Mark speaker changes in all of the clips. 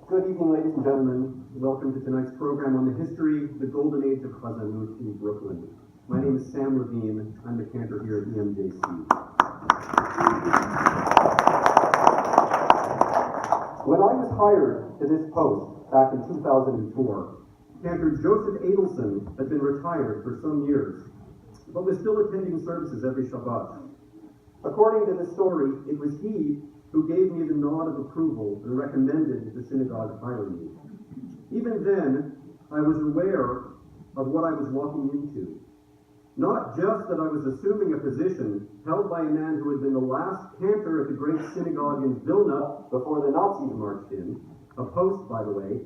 Speaker 1: Good evening, ladies and gentlemen. Welcome to tonight's program on the history, the golden age of Chazanut in Brooklyn. My name is Sam Levine. I'm the cantor here at EMJC. When I was hired to this post back in 2004, cantor Joseph Adelson had been retired for some years, but was still attending services every Shabbat. According to the story, it was he who gave me the nod of approval and recommended the synagogue hire me. Even then, I was aware of what I was walking into. Not just that I was assuming a position held by a man who had been the last cantor at the great synagogue in Vilna before the Nazis marched in, a post, by the way,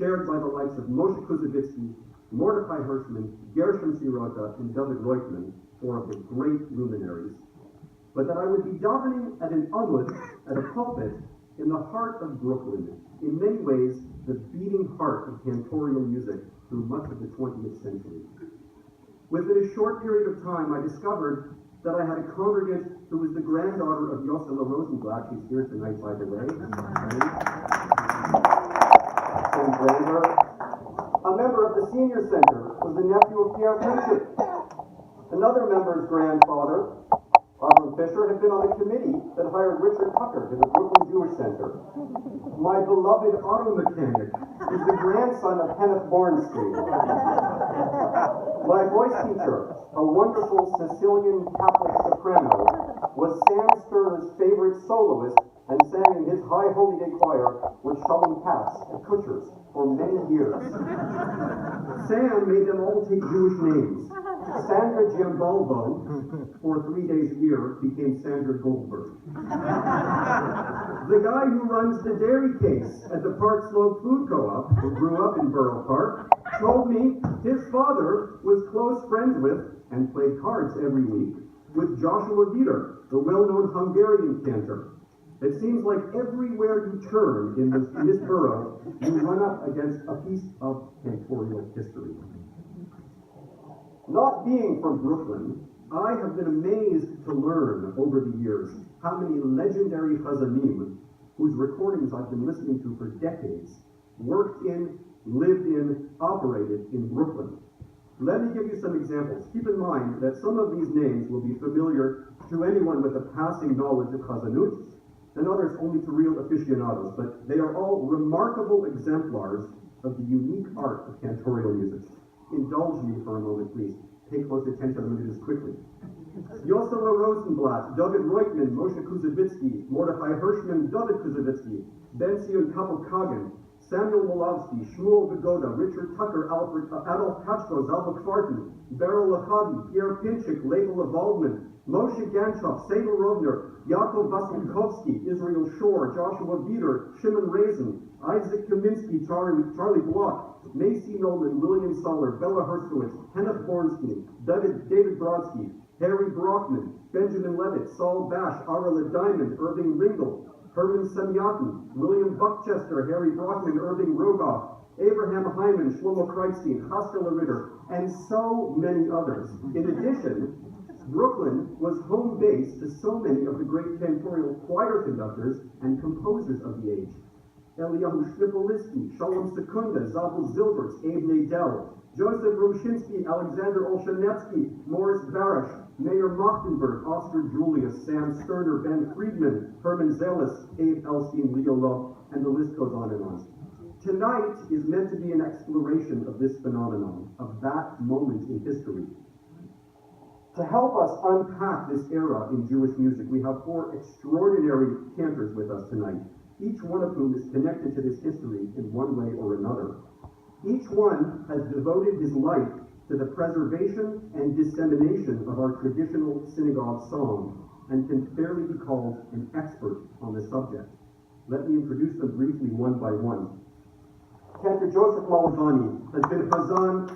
Speaker 1: shared by the likes of Moshe Kuzovitsky, Mordechai Hirschman, Gershom Sirota, and David Reutemann, four of the great luminaries, but that I would be davening at an amud, at a pulpit, in the heart of Brooklyn, in many ways the beating heart of cantorial music through much of the 20th century. Within a short period of time, I discovered that I had a congregant who was the granddaughter of Yosela Rosenblatt. She's here tonight, by the way. And braver. A member of the Senior Center was the nephew of Pierre Princhik. Another member's grandfather, Avram Fisher, had been on the committee that hired Richard Tucker to the Brooklyn Jewish Center. My beloved auto mechanic is the grandson of Kenneth Bornstein. My voice teacher, a wonderful Sicilian Catholic soprano, was Sam Sterner's favorite soloist and sang in his High Holy Day choir with Shalom Katz at Kutcher's for many years. Sam made them all take Jewish names. Sandra Giambalvo, for 3 days a year, became Sandra Goldberg. The guy who runs the dairy case at the Park Slope Food Co-op, who grew up in Borough Park, told me his father was close friends with, and played cards every week, with Joshua Viter, the well-known Hungarian cantor. It seems like everywhere you turn in this borough, you run up against a piece of cantorial history. Not being from Brooklyn, I have been amazed to learn over the years how many legendary chazanim, whose recordings I've been listening to for decades, worked in, lived in, operated in Brooklyn. Let me give you some examples. Keep in mind that some of these names will be familiar to anyone with a passing knowledge of chazanut, and others only to real aficionados, but they are all remarkable exemplars of the unique art of cantorial music. Indulge me for a moment, please. Pay close attention. I'm going to do this quickly. Yosela Rosenblatt, David Reutemann, Moshe Kuzovitsky, Mordechai Hirschman, David Kuzovitsky, Ben-Zion Kagan, Samuel Molavsky, Shmuel Vigoda, Richard Tucker, Adolf Kachko, Zalva Kvartin, Beryl Lachavi, Pierre Pinchik, Leibel Waldman, Moshe Ganchov, Sable Rovner, Yaakov Vasilkovsky, Israel Shore, Joshua Viter, Shimon Raisin, Isaac Kaminsky, Charlie Block, Macy Nolan, William Soller, Bella Herskowitz, Kenneth Bornstein, David Brodsky, Harry Brockman, Benjamin Levitt, Saul Bash, Arla Diamond, Irving Ringel, Herman Semyatin, William Buckchester, Harry Brockman, Irving Rogoff, Abraham Hyman, Shlomo Kreitstein, Haskell Ritter, and so many others. In addition, Brooklyn was home base to so many of the great cantorial choir conductors and composers of the age. Eliyahu Shnipoliski, Shalom Sekunda, Zabel Zilberts, Abe Nadel, Joseph Rumshinsky, Alexander Olshanetsky, Morris Barash, Mayor Machtenberg, Oscar Julius, Sam Sterner, Ben Friedman, Herman Zelis, Abe Elstein, Leo Love, and the list goes on and on. Tonight is meant to be an exploration of this phenomenon, of that moment in history. To help us unpack this era in Jewish music, we have four extraordinary cantors with us tonight, each one of whom is connected to this history in one way or another. Each one has devoted his life to the preservation and dissemination of our traditional synagogue song and can fairly be called an expert on the subject. Let me introduce them briefly one by one. Cantor Joseph Malavani has been a chazan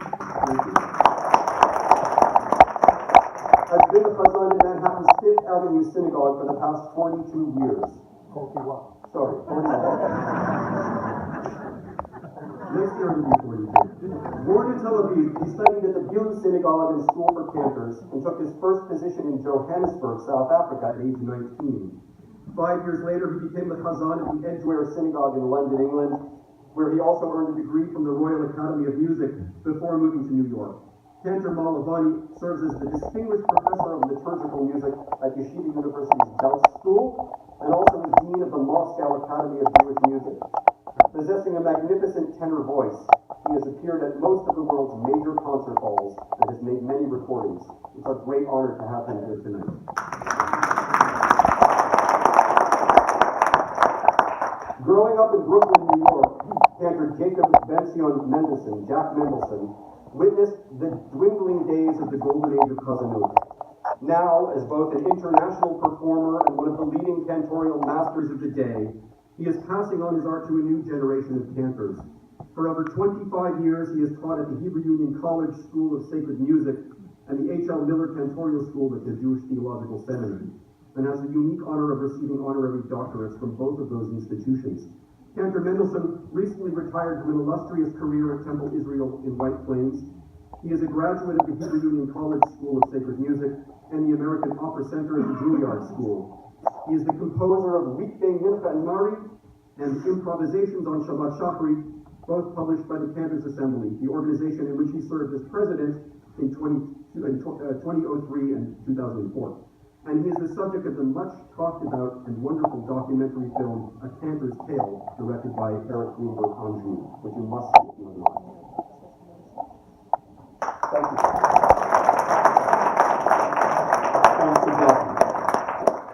Speaker 1: in Manhattan's Fifth Avenue Synagogue for the past 42 years. 41. Sorry, 41. Next year will be 42. Born in Tel Aviv, he studied at the Biun Synagogue and School for Cantors and took his first position in Johannesburg, South Africa at age 19. 5 years later, he became the chazan of the Edgware Synagogue in London, England, where he also earned a degree from the Royal Academy of Music before moving to New York. Cantor Malavani serves as the Distinguished Professor of Liturgical Music at Yeshiva University's Belz School, and also as Dean of the Moscow Academy of Jewish Music. Possessing a magnificent tenor voice, he has appeared at most of the world's major concert halls and has made many recordings. It's a great honor to have him here tonight. Growing up in Brooklyn, New York, Cantor Jacob Benzion Mendelsohn, Jack Mendelsohn, witnessed the dwindling days of the golden age of Chazanut. Now, as both an international performer and one of the leading cantorial masters of the day, he is passing on his art to a new generation of cantors. For over 25 years, he has taught at the Hebrew Union College School of Sacred Music and the H.L. Miller Cantorial School at the Jewish Theological Seminary, and has the unique honor of receiving honorary doctorates from both of those institutions. Cantor Mendelsohn recently retired from an illustrious career at Temple Israel in White Plains. He is a graduate of the Hebrew Union College School of Sacred Music and the American Opera Center at the Juilliard School. He is the composer of Weekday Mincha and Mari and Improvisations on Shabbat Shachri, both published by the Cantors Assembly, the organization in which he served as president in 2003 and 2004. And he is the subject of the much talked about and wonderful documentary film, A Cantor's Tale, directed by Eric Greenberg Anjou, which you must see if you have not. Thank you. Thanks to Delphi.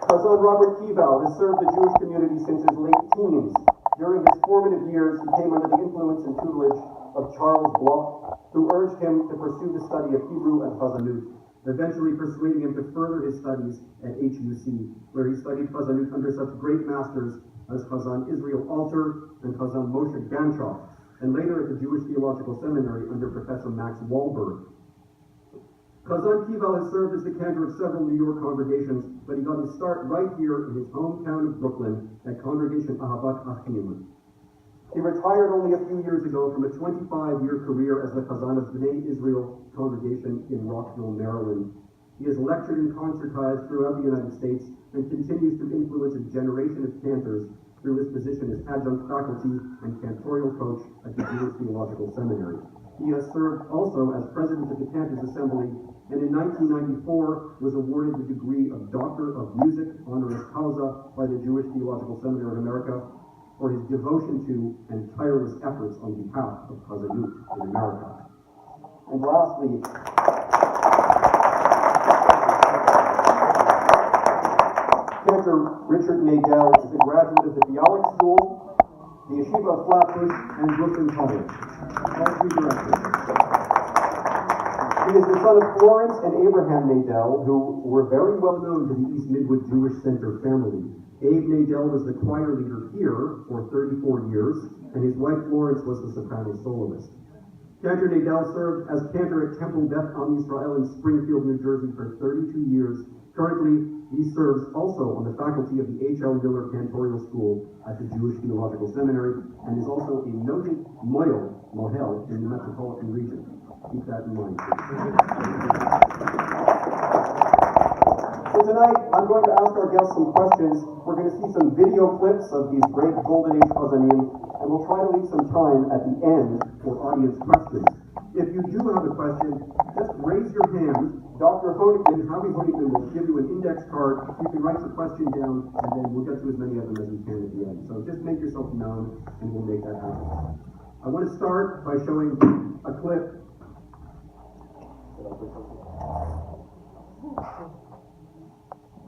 Speaker 1: Chazan Robert Kival has served the Jewish community since his late teens. During his formative years, he came under the influence and tutelage of Charles Bloch, who urged him to pursue the study of Hebrew and Chazanut, eventually persuading him to further his studies at HUC, where he studied Chazanut under such great masters as Chazan Israel Alter and Chazan Moshe Ganchoff, and later at the Jewish Theological Seminary under Professor Max Wahlberg. Chazan Kival has served as the cantor of several New York congregations, but he got his start right here in his hometown of Brooklyn at Congregation Ahavat Achim. He retired only a few years ago from a 25-year career as the Chazan of Bnei Israel congregation in Rockville, Maryland. He has lectured and concertized throughout the United States and continues to influence a generation of cantors through his position as adjunct faculty and cantorial coach at the Jewish Theological Seminary. He has served also as president of the Cantors Assembly, and in 1994 was awarded the degree of Doctor of Music honoris causa by the Jewish Theological Seminary of America for his devotion to and tireless efforts on behalf of Chazanut in America. And lastly, Cantor Richard Nadel is a graduate of the Bialik School, the Yeshiva of Flatbush, and Brooklyn College. All three directors. He is the son of Florence and Abraham Nadel, who were very well known to the East Midwood Jewish Center family. Abe Nadel was the choir leader here for 34 years, and his wife Florence was the soprano soloist. Cantor Nadel served as cantor at Temple Beth Am Yisrael in Springfield, New Jersey for 32 years. Currently, he serves also on the faculty of the H.L. Miller Cantorial School at the Jewish Theological Seminary, and is also a noted mohel in the metropolitan region. Keep that in mind. So tonight, I'm going to ask our guests some questions. We're going to see some video clips of these great Golden Age Chazanim, and we'll try to leave some time at the end for audience questions. If you do have a question, just raise your hand. Dr. Honigman, Howie Honigman, will give you an index card. You can write your question down, and then we'll get to as many of them as we can at the end. So just make yourself known, and we'll make that happen. I want to start by showing a clip.